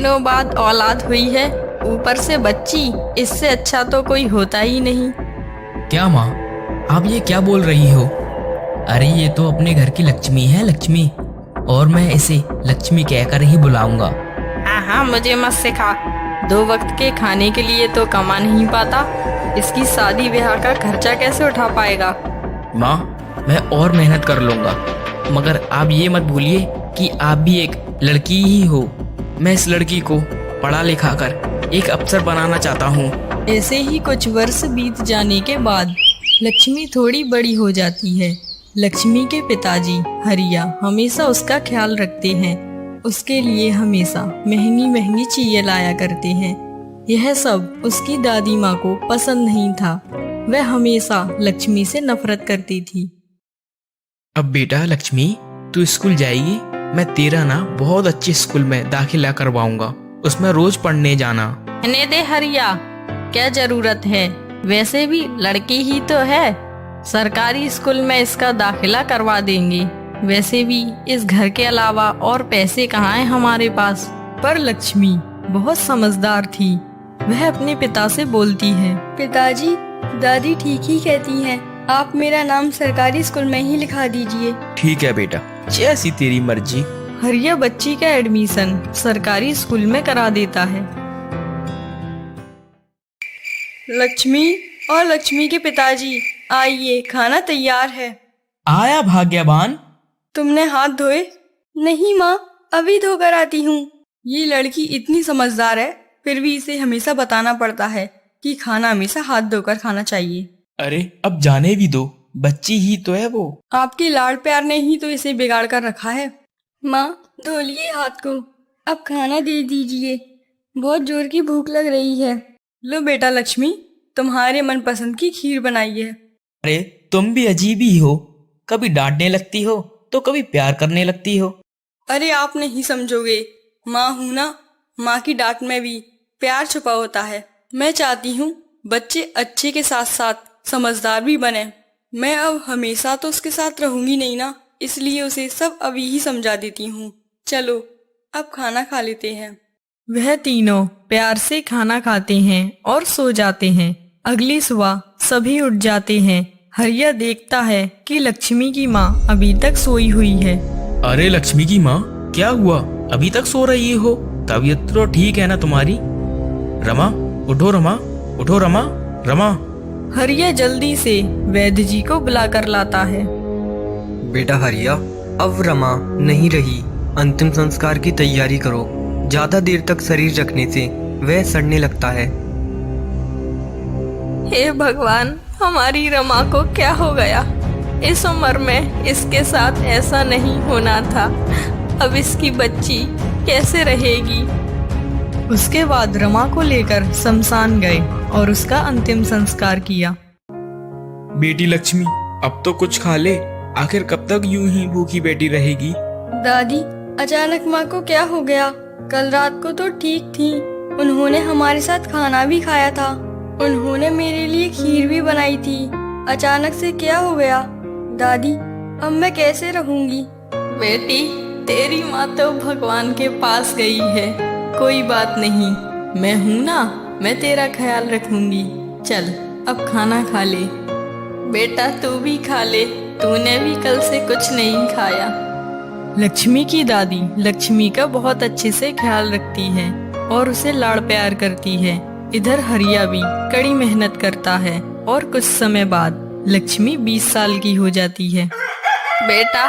दिनों बाद औलाद हुई है, ऊपर से बच्ची। इससे अच्छा तो कोई होता ही नहीं। क्या माँ, आप ये क्या बोल रही हो? अरे ये तो अपने घर की लक्ष्मी है, लक्ष्मी। और मैं इसे लक्ष्मी कहकर ही बुलाऊंगा। हाँ हाँ, मुझे मत सिखा। 2 वक्त के खाने के लिए तो कमा नहीं पाता, इसकी शादी ब्याह का खर्चा कैसे उठा पाएगा? माँ, मैं और मेहनत कर लूंगा, मगर आप ये मत भूलिए कि आप भी एक लड़की ही हो। मैं इस लड़की को पढ़ा लिखा कर एक अफसर बनाना चाहता हूँ। ऐसे ही कुछ वर्ष बीत जाने के बाद लक्ष्मी थोड़ी बड़ी हो जाती है। लक्ष्मी के पिताजी हरिया हमेशा उसका ख्याल रखते हैं। उसके लिए हमेशा महंगी महंगी चीजें लाया करते हैं। यह सब उसकी दादी माँ को पसंद नहीं था। वह हमेशा लक्ष्मी से नफरत करती थी। अब बेटा लक्ष्मी, तू स्कूल जाएगी। मैं तेरा ना बहुत अच्छे स्कूल में दाखिला करवाऊंगा, उसमें रोज पढ़ने जाना। रहने दे हरिया, क्या जरूरत है? वैसे भी लड़की ही तो है। सरकारी स्कूल में इसका दाखिला करवा देंगे। वैसे भी इस घर के अलावा और पैसे कहाँ हैं हमारे पास। पर लक्ष्मी बहुत समझदार थी। वह अपने पिता से बोलती है, पिताजी, दादी ठीक ही कहती हैं। आप मेरा नाम सरकारी स्कूल में ही लिखा दीजिए। ठीक है बेटा, जैसी तेरी मर्जी। हरिया बच्ची का एडमिशन सरकारी स्कूल में करा देता है। लक्ष्मी और लक्ष्मी के पिताजी, आइए, खाना तैयार है। आया भाग्यवान। तुमने हाथ धोए? नहीं माँ, अभी धोकर आती हूँ। ये लड़की इतनी समझदार है, फिर भी इसे हमेशा बताना पड़ता है कि खाना हमेशा हाथ धोकर खाना चाहिए। अरे अब जाने भी दो, बच्ची ही तो है वो। आपके लाड़ प्यार ने ही तो इसे बिगाड़ कर रखा है। माँ, धो लिए हाथ को, अब खाना दे दीजिए। बहुत जोर की भूख लग रही है। लो बेटा लक्ष्मी, तुम्हारे मनपसंद की खीर बनाई है। अरे तुम भी अजीब ही हो, कभी डांटने लगती हो तो कभी प्यार करने लगती हो। अरे आप नहीं समझोगे, माँ हूँ ना। माँ की डांट में भी प्यार छुपा होता है। मैं चाहती हूँ बच्चे अच्छे के साथ साथ समझदार भी बने। मैं अब हमेशा तो उसके साथ रहूंगी नहीं ना, इसलिए उसे सब अभी ही समझा देती हूँ। चलो अब खाना खा लेते हैं। वह तीनों प्यार से खाना खाते हैं और सो जाते हैं। अगली सुबह सभी उठ जाते हैं। हरिया देखता है कि लक्ष्मी की माँ अभी तक सोई हुई है। अरे लक्ष्मी की माँ, क्या हुआ? अभी तक सो रही हो? तबीयत तो ठीक है ना तुम्हारी? रमा, उठो रमा, उठो रमा, रमा। हरिया जल्दी से वैद्य जी को बुलाकर लाता है। बेटा हरिया, अब रमा नहीं रही, अंतिम संस्कार की तैयारी करो। ज्यादा देर तक शरीर रखने से वह सड़ने लगता है। हे भगवान, हमारी रमा को क्या हो गया? इस उम्र में इसके साथ ऐसा नहीं होना था। अब इसकी बच्ची कैसे रहेगी? उसके बाद रमा को लेकर शमशान गए और उसका अंतिम संस्कार किया। बेटी लक्ष्मी, अब तो कुछ खा ले, आखिर कब तक यूं ही भूखी बैठी रहेगी? दादी, अचानक माँ को क्या हो गया? कल रात को तो ठीक थी। उन्होंने हमारे साथ खाना भी खाया था। उन्होंने मेरे लिए खीर भी बनाई थी। अचानक से क्या हो गया? दादी, अब मैं कैसे रहूंगी? बेटी, तेरी माँ तो भगवान के पास गई है। कोई बात नहीं, मैं हूँ ना, मैं तेरा ख्याल रखूंगी। चल अब खाना खा ले। बेटा तू भी खा ले, तूने भी कल से कुछ नहीं खाया। लक्ष्मी की दादी लक्ष्मी का बहुत अच्छे से ख्याल रखती है और उसे लाड़ प्यार करती है। इधर हरिया भी कड़ी मेहनत करता है और कुछ समय बाद लक्ष्मी 20 साल की हो जाती है। बेटा,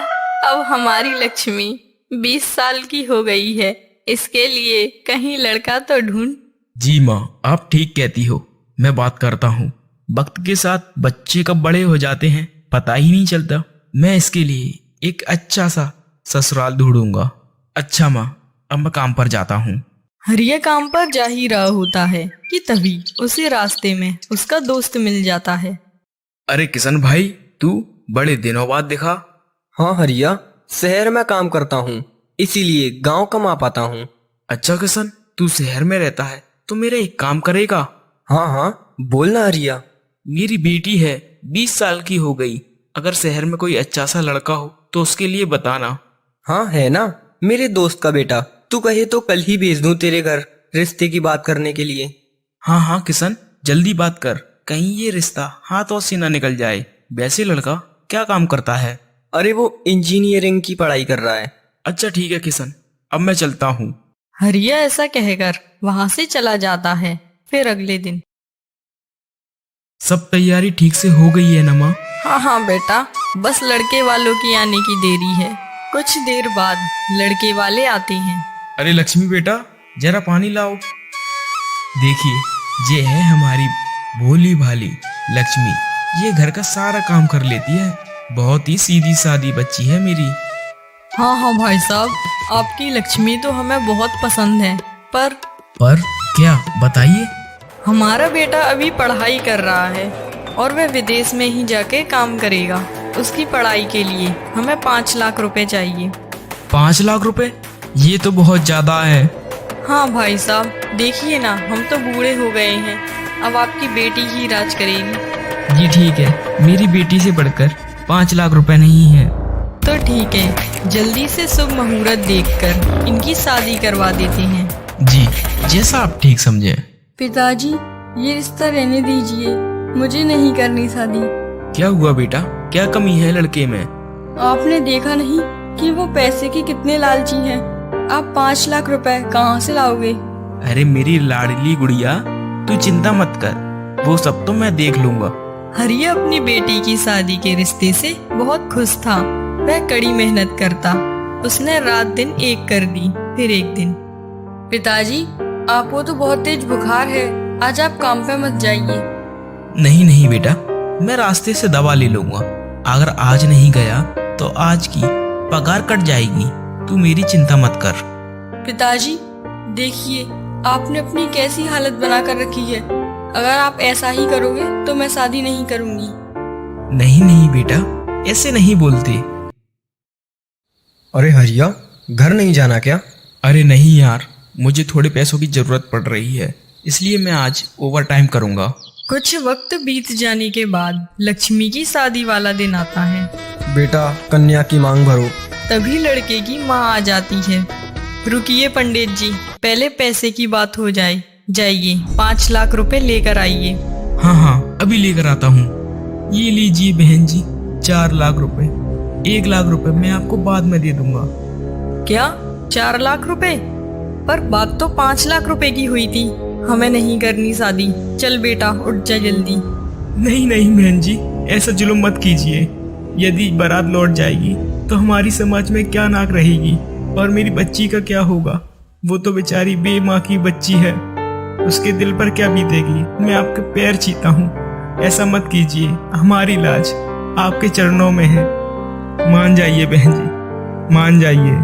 अब हमारी लक्ष्मी 20 साल की हो गई है। इसके लिए कहीं लड़का तो ढूंढ। जी माँ, आप ठीक कहती हो, मैं बात करता हूँ। वक्त के साथ बच्चे कब बड़े हो जाते हैं पता ही नहीं चलता। मैं इसके लिए एक अच्छा सा ससुराल ढूंढूंगा। अच्छा माँ, अब मैं काम पर जाता हूँ। हरिया काम पर जा ही रहा होता है कि तभी उसी रास्ते में उसका दोस्त मिल जाता है। अरे किशन भाई, तू बड़े दिनों बाद दिखा। हाँ हरिया, शहर में काम करता हूँ, इसीलिए गांव कम आ पाता हूँ। अच्छा किशन, तू शहर में रहता है तो मेरा एक काम करेगा? हाँ हाँ, बोलना हरिया। मेरी बेटी है, 20 साल की हो गई। अगर शहर में कोई अच्छा सा लड़का हो तो उसके लिए बताना। हाँ है ना, मेरे दोस्त का बेटा तू कहे तो कल ही भेज दूं तेरे घर रिश्ते की बात करने के लिए। हाँ हाँ किशन, जल्दी बात कर, कहीं ये रिश्ता हाथों से ना निकल जाए। वैसे लड़का क्या काम करता है? अरे वो इंजीनियरिंग की पढ़ाई कर रहा है। अच्छा ठीक है किशन, अब मैं चलता हूँ। हरिया ऐसा कहकर वहां से चला जाता है। फिर अगले दिन। सब तैयारी ठीक से हो गई है ना माँ? हाँ हाँ बेटा, बस लड़के वालों की आने की देरी है। कुछ देर बाद लड़के वाले आते हैं। अरे लक्ष्मी बेटा, जरा पानी लाओ। देखिए, ये है हमारी भोली भाली लक्ष्मी। ये घर का सारा काम कर लेती है। बहुत ही सीधी सादी बच्ची है मेरी। हाँ हाँ भाई साहब, आपकी लक्ष्मी तो हमें बहुत पसंद है। पर क्या बताइए? हमारा बेटा अभी पढ़ाई कर रहा है और वह विदेश में ही जाके काम करेगा। उसकी पढ़ाई के लिए हमें 5 लाख रुपए चाहिए। 5 लाख रुपए? ये तो बहुत ज्यादा है। हाँ भाई साहब, देखिए ना, हम तो बूढ़े हो गए हैं। अब आपकी बेटी ही राज करेगी। जी ठीक है, मेरी बेटी से बढ़कर 5 लाख रुपए नहीं है। तो ठीक है, जल्दी से शुभ मुहूर्त देखकर इनकी शादी करवा देते हैं। जी, जैसा आप ठीक समझे। पिताजी, ये रिश्ता रहने दीजिए, मुझे नहीं करनी शादी। क्या हुआ बेटा, क्या कमी है लड़के में? आपने देखा नहीं कि वो पैसे के कितने लालची हैं? आप 5 लाख रुपए कहाँ से लाओगे? अरे मेरी लाडली गुड़िया, तू चिंता मत कर, वो सब तो मैं देख लूंगा। हरिया अपनी बेटी की शादी के रिश्ते से बहुत खुश था। वह कड़ी मेहनत करता। उसने रात दिन एक कर दी, फिर एक दिन। पिताजी, आपको तो बहुत तेज बुखार है, आज आप काम पे मत जाइए। नहीं नहीं बेटा, मैं रास्ते से दवा ले लूंगा। अगर आज नहीं गया तो आज की पगार कट जाएगी। तू मेरी चिंता मत कर। पिताजी, देखिए आपने अपनी कैसी हालत बना कर रखी है। अगर आप ऐसा ही करोगे तो मैं शादी नहीं करूंगी। नहीं नहीं बेटा, ऐसे नहीं बोलते। अरे हरिया, घर नहीं जाना क्या? अरे नहीं यार, मुझे थोड़े पैसों की जरूरत पड़ रही है, इसलिए मैं आज ओवर टाइम करूंगा। कुछ वक्त बीत जाने के बाद लक्ष्मी की शादी वाला दिन आता है। बेटा, कन्या की मांग भरो। तभी लड़के की माँ आ जाती है। रुकिए पंडित जी, पहले पैसे की बात हो जाए। जाइए, 5 लाख रुपए लेकर आइए। हाँ हाँ, अभी लेकर आता हूँ। ये लीजिए बहन जी, 4 लाख रुपए। 1 लाख रुपए मैं आपको बाद में दे दूंगा। क्या 4 लाख रुपए? पर बात तो 5 लाख रुपए की हुई थी। हमें नहीं करनी शादी। चल बेटा, उठ जा जल्दी। नहीं नहीं बहन जी, ऐसा जुल्म मत कीजिए। यदि बारात लौट जाएगी तो हमारी समाज में क्या नाक रहेगी, और मेरी बच्ची का क्या होगा? वो तो बेचारी बेमाँ की बच्ची है, उसके दिल पर क्या बीतेगी? मैं आपके पैर छूता हूँ, ऐसा मत कीजिए। हमारी लाज आपके चरणों में है। मान जाइए बहन जी, मान जाइए।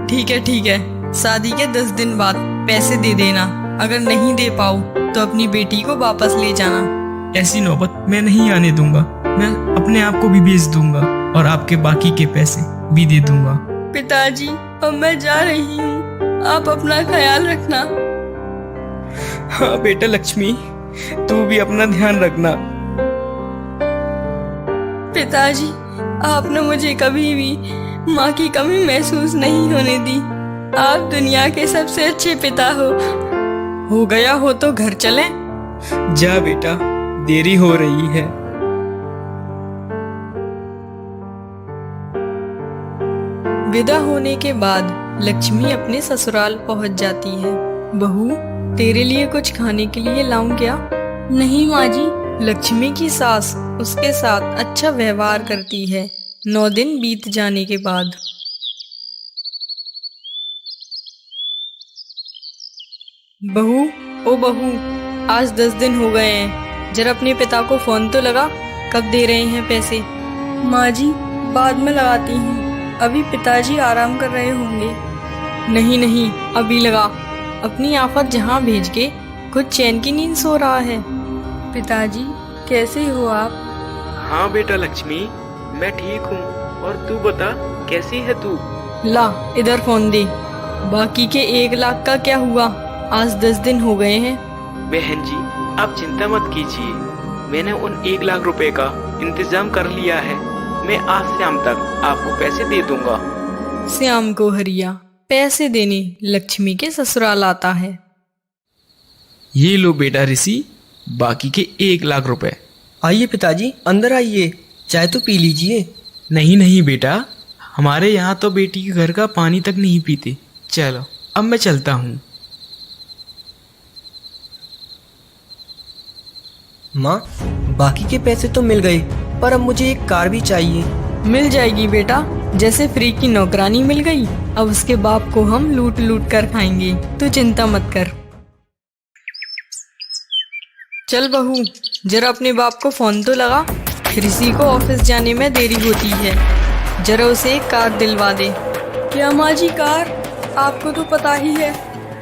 ठीक है, शादी के 10 दिन बाद पैसे दे देना। अगर नहीं दे पाऊँ तो अपनी बेटी को वापस ले जाना। ऐसी नौबत मैं नहीं आने दूंगा। मैं अपने आप को भी बेच दूंगा और आपके बाकी के पैसे भी दे दूंगा। पिताजी, अब मैं जा रही हूँ, आप अपना ख्याल रखना। हाँ बेटा लक्ष्मी, तू भी अपना ध्यान रखना। पिताजी, आपने मुझे कभी भी माँ की कमी महसूस नहीं होने दी। आप दुनिया के सबसे अच्छे पिता हो गया हो तो घर चलें? जा बेटा, देरी हो रही है। विदा होने के बाद लक्ष्मी अपने ससुराल पहुंच जाती है। बहू, तेरे लिए कुछ खाने के लिए लाऊं क्या? नहीं माँ जी। लक्ष्मी की सास उसके साथ अच्छा व्यवहार करती है। 9 दिन बीत जाने के बाद बहू, ओ बहू, आज 10 दिन हो गए हैं। जरा अपने पिता को फोन तो लगा, कब दे रहे हैं पैसे? माँ जी, बाद में लगाती हूँ, अभी पिताजी आराम कर रहे होंगे। नहीं, अभी लगा। अपनी आफत जहाँ भेज के खुद चैन की नींद सो रहा है। पिताजी, कैसे हो आप? हाँ बेटा लक्ष्मी, मैं ठीक हूँ। और तू बता, कैसी है तू? ला, इधर फोन दे। बाकी के 1 लाख का क्या हुआ? आज 10 दिन हो गए हैं। बहन जी, आप चिंता मत कीजिए, मैंने उन 1 लाख रुपए का इंतजाम कर लिया है। मैं आज शाम तक आपको पैसे दे दूंगा। श्याम को हरिया, पैसे देने लक्ष्मी के ससुराल आता है। ये लो बेटा ऋषि, बाकी के 1 लाख रुपए। आइए पिताजी, अंदर आइए, चाय तो पी लीजिए। नहीं नहीं बेटा, हमारे यहाँ तो बेटी के घर का पानी तक नहीं पीते। चलो अब मैं चलता हूँ। माँ, बाकी के पैसे तो मिल गए, पर अब मुझे एक कार भी चाहिए। मिल जाएगी बेटा, जैसे फ्री की नौकरानी मिल गई, अब उसके बाप को हम लूट लूट कर खाएंगे, तू चिंता मत कर। चल बहू, जरा अपने बाप को फोन तो लगा, ऋषि को ऑफिस जाने में देरी होती है, जरा उसे एक कार दिलवा दे। क्या माँ जी कार? आपको तो पता ही है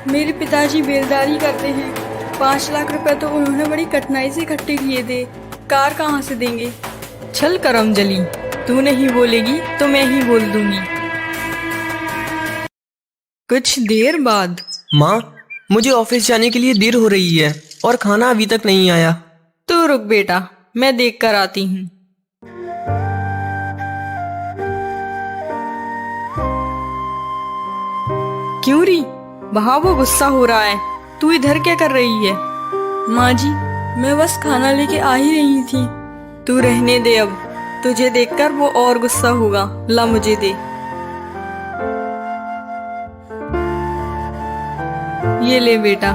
मेरे पिताजी बेलदारी करते हैं। 5 लाख रुपए तो उन्होंने बड़ी कठिनाई से इकट्ठे किए थे, कार कहाँ से देंगे? चल करम जली, तू नहीं बोलेगी तो मैं ही बोल दूंगी। कुछ देर बाद। माँ, मुझे ऑफिस जाने के लिए देर हो रही है और खाना अभी तक नहीं आया। तू रुक बेटा, मैं देख कर आती हूँ। क्यों री, वहाँ वो गुस्सा हो रहा है, तू इधर क्या कर रही है? माँ जी, मैं बस खाना लेके आ ही रही थी। तू रहने दे, अब तुझे देखकर वो और गुस्सा होगा। ला मुझे दे। ये ले बेटा,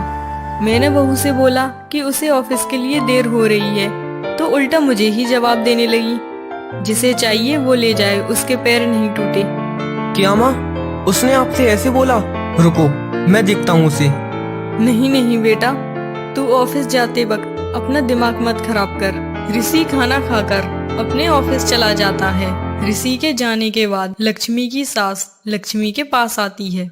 मैंने बहू से बोला कि उसे ऑफिस के लिए देर हो रही है, तो उल्टा मुझे ही जवाब देने लगी। जिसे चाहिए वो ले जाए, उसके पैर नहीं टूटे। क्या माँ, उसने आपसे ऐसे बोला? रुको, मैं देखता हूँ उसे। नहीं नहीं बेटा, तू ऑफिस जाते वक्त अपना दिमाग मत खराब कर। ऋषि खाना खाकर अपने ऑफिस चला जाता है। ऋषि के जाने के बाद लक्ष्मी की सास लक्ष्मी के पास आती है।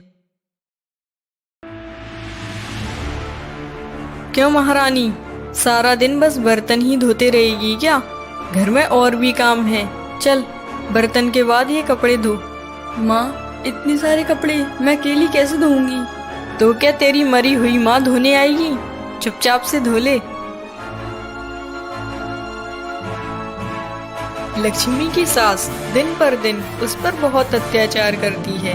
क्यों महारानी, सारा दिन बस बर्तन ही धोते रहेगी क्या? घर में और भी काम है, चल बर्तन के बाद ये कपड़े धो। माँ, इतने सारे कपड़े मैं अकेली कैसे धोऊंगी? तो क्या तेरी मरी हुई माँ धोने आएगी? चुपचाप से धो ले। लक्ष्मी की सास दिन पर दिन उस पर बहुत अत्याचार करती है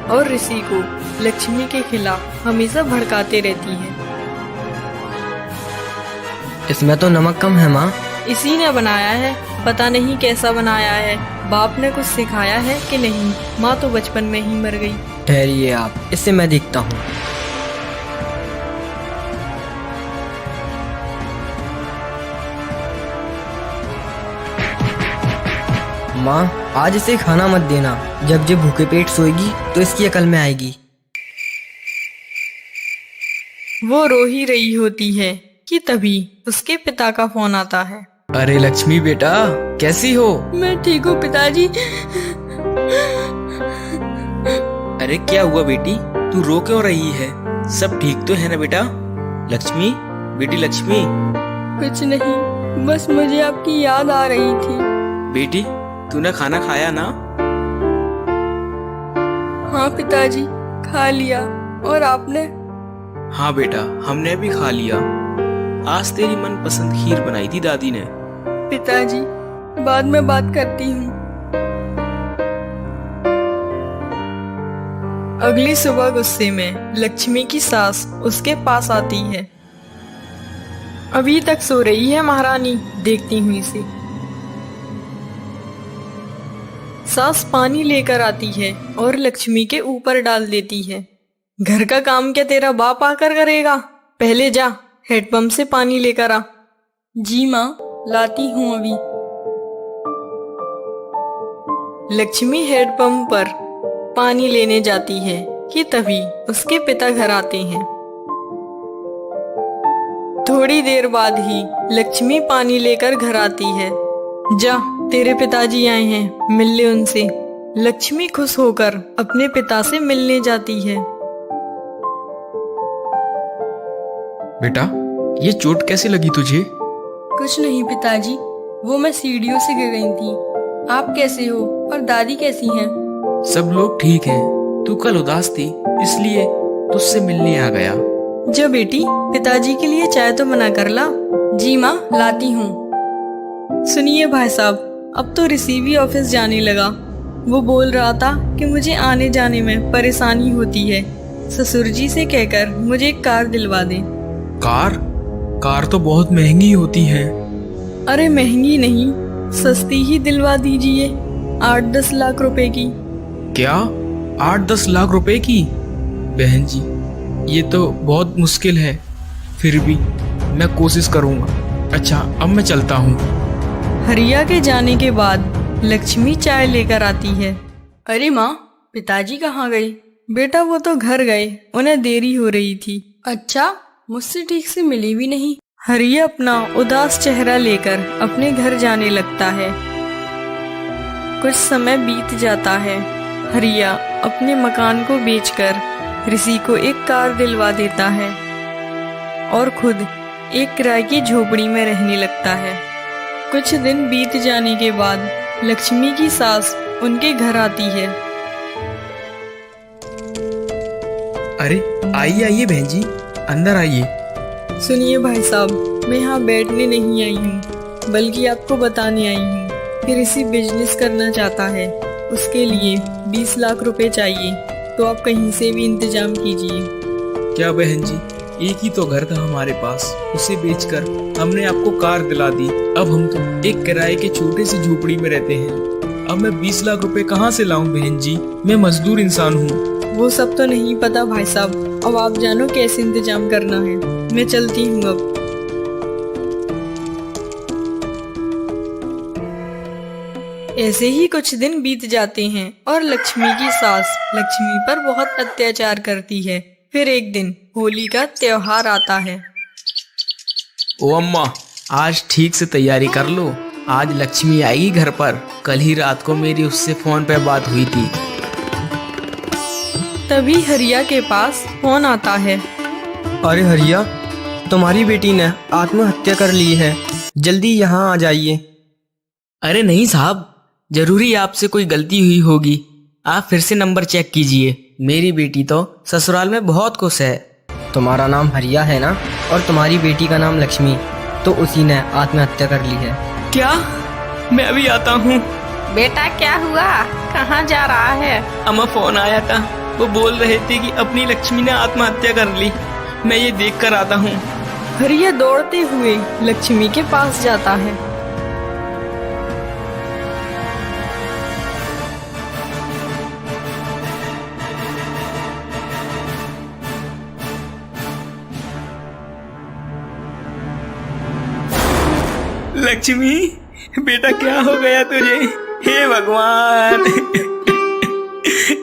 और ऋषि को लक्ष्मी के खिलाफ हमेशा भड़काते रहती है। इसमें तो नमक कम है माँ। इसी ने बनाया है, पता नहीं कैसा बनाया है। बाप ने कुछ सिखाया है कि नहीं? माँ तो बचपन में ही मर गई। ठहरिए आप, इससे मैं देखता हूँ। माँ, आज इसे खाना मत देना, जब जब भूखे पेट सोएगी तो इसकी अकल में आएगी। वो रो ही रही होती है कि तभी उसके पिता का फोन आता है। अरे लक्ष्मी बेटा, कैसी हो? मैं ठीक हूँ पिताजी। अरे क्या हुआ बेटी, तू रो क्यों रही है? सब ठीक तो है ना बेटा? लक्ष्मी, बेटी लक्ष्मी। कुछ नहीं, बस मुझे आपकी याद आ रही थी। बेटी, तूने खाना खाया ना? हाँ पिताजी, खा लिया। और आपने? हाँ बेटा, हमने भी खा लिया। आज तेरी मनपसंद खीर बनाई थी दादी ने। पिताजी, बाद में बात करती हूँ। अगली सुबह गुस्से में लक्ष्मी की सास उसके पास आती है। अभी तक सो रही है महारानी, देखती हूँ इसे। सास पानी लेकर आती है और लक्ष्मी के ऊपर डाल देती है। घर का काम क्या तेरा बाप आकर करेगा? पहले जा हैंडपंप से पानी लेकर आ। जी माँ, लाती हूँ अभी। लक्ष्मी हैंडपंप पर पानी लेने जाती है कि तभी उसके पिता घर आते हैं। थोड़ी देर बाद ही लक्ष्मी पानी लेकर घर आती है। जा, तेरे पिताजी आए हैं, मिल ले उनसे। लक्ष्मी खुश होकर अपने पिता से मिलने जाती है। बेटा, ये चोट कैसे लगी तुझे? कुछ नहीं पिताजी, वो मैं सीढ़ियों से गिर गई थी। आप कैसे हो और दादी कैसी हैं? सब लोग ठीक हैं। तू कल उदास थी, इसलिए तुझसे मिलने आ गया। जा बेटी, पिताजी के लिए चाय तो बना कर ला। जी माँ, लाती हूँ। सुनिए भाई साहब, अब तो ऋषि भी ऑफिस जाने लगा। वो बोल रहा था कि मुझे आने जाने में परेशानी होती है। ससुर जी से कहकर मुझे एक कार दिलवा दे। कार? कार तो बहुत महंगी होती है। अरे महंगी नहीं, सस्ती ही दिलवा दीजिए, 8-10 लाख रुपए की। क्या? 8-10 लाख रुपए की? बहन जी, ये तो बहुत मुश्किल है। फिर भी मैं कोशिश करूँगा। अच्छा, अब मैं चलता हूँ। हरिया के जाने के बाद लक्ष्मी चाय लेकर आती है। अरे माँ, पिताजी कहाँ गए? बेटा वो तो घर गए, उन्हें देरी हो रही थी। अच्छा, मुझसे ठीक से मिली भी नहीं। हरिया अपना उदास चेहरा लेकर अपने घर जाने लगता है। कुछ समय बीत जाता है। हरिया अपने मकान को बेचकर ऋषि को एक कार दिलवा देता है और खुद एक किराए की झोपड़ी में रहने लगता है। कुछ दिन बीत जाने के बाद लक्ष्मी की सास उनके घर आती है। अरे आइए आइए बहन जी, अंदर आइए। सुनिए भाई साहब, मैं यहाँ बैठने नहीं आई हूँ, बल्कि आपको बताने आई हूँ कि ऋषि बिजनेस करना चाहता है। उसके लिए 20 लाख रुपए चाहिए, तो आप कहीं से भी इंतजाम कीजिए। क्या बहन जी, एक ही तो घर था हमारे पास, उसे बेचकर हमने आपको कार दिला दी। अब हम तो एक किराए के छोटे से झोपड़ी में रहते हैं। अब मैं 20 लाख रुपए कहाँ से लाऊं बहन जी? मैं मजदूर इंसान हूँ। वो सब तो नहीं पता भाई साहब, अब आप जानो कैसे इंतजाम करना है। मैं चलती हूँ अब। ऐसे ही कुछ दिन बीत जाते हैं और लक्ष्मी की सास लक्ष्मी पर बहुत अत्याचार करती है। फिर एक दिन होली का त्योहार आता है। ओ अम्मा, आज ठीक से तैयारी कर लो, आज लक्ष्मी आएगी घर पर। कल ही रात को मेरी उससे फोन पे बात हुई थी। तभी हरिया के पास फोन आता है। अरे हरिया, तुम्हारी बेटी ने आत्महत्या कर ली है, जल्दी यहाँ आ जाइए। अरे नहीं साहब, जरूरी आपसे कोई गलती हुई होगी। आप फिर से नंबर चेक कीजिए। मेरी बेटी तो ससुराल में बहुत खुश है। तुम्हारा नाम हरिया है ना, और तुम्हारी बेटी का नाम लक्ष्मी, तो उसी ने आत्महत्या कर ली है। क्या? मैं अभी आता हूँ। बेटा क्या हुआ, कहाँ जा रहा है? अम्मा, फोन आया था, वो बोल रहे थे कि अपनी लक्ष्मी ने आत्महत्या कर ली। मैं ये देख कर आता हूँ। हरिया दौड़ते हुए लक्ष्मी के पास जाता है। लक्ष्मी, बेटा क्या हो गया तुझे? हे भगवान,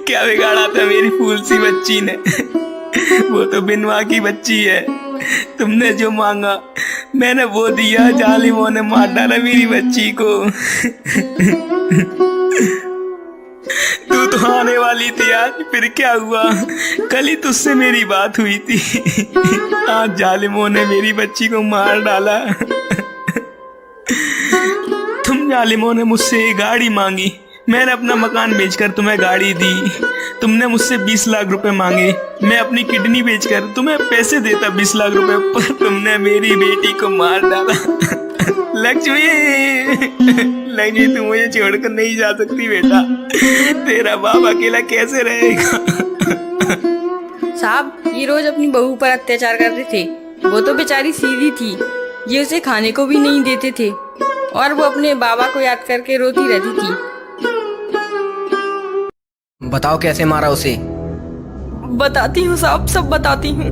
क्या बिगाड़ा था मेरी फूल सी बच्ची ने? वो तो बिनवा की बच्ची है। तुमने जो मांगा मैंने वो दिया, जालिमों ने मार डाला मेरी बच्ची को। तू तो आने वाली थी आज, फिर क्या हुआ? कल ही तुझसे मेरी बात हुई थी, आज जालिमों ने मेरी बच्ची को मार डाला। तुम जालिमों ने मुझसे एक गाड़ी मांगी, मैंने अपना मकान बेचकर तुम्हें गाड़ी दी। तुमने मुझसे 20 लाख रुपए मांगे, मैं अपनी किडनी बेचकर तुम्हें पैसे देता 20 लाख रुपए, पर तुमने मेरी बेटी को मार डाला। लक्ष्मी, लक्ष्मी तू मुझे छोड़कर नहीं जा सकती बेटा। तेरा बाप अकेला कैसे रहेगा? साहब, ये रोज अपनी बहू पर अत्याचार करते थे। वो तो बेचारी सीधी थी, ये उसे खाने को भी नहीं देते थे और वो अपने बाबा को याद करके रोती रहती थी। बताओ कैसे मारा उसे? बताती हूँ साहब, सब बताती हूँ।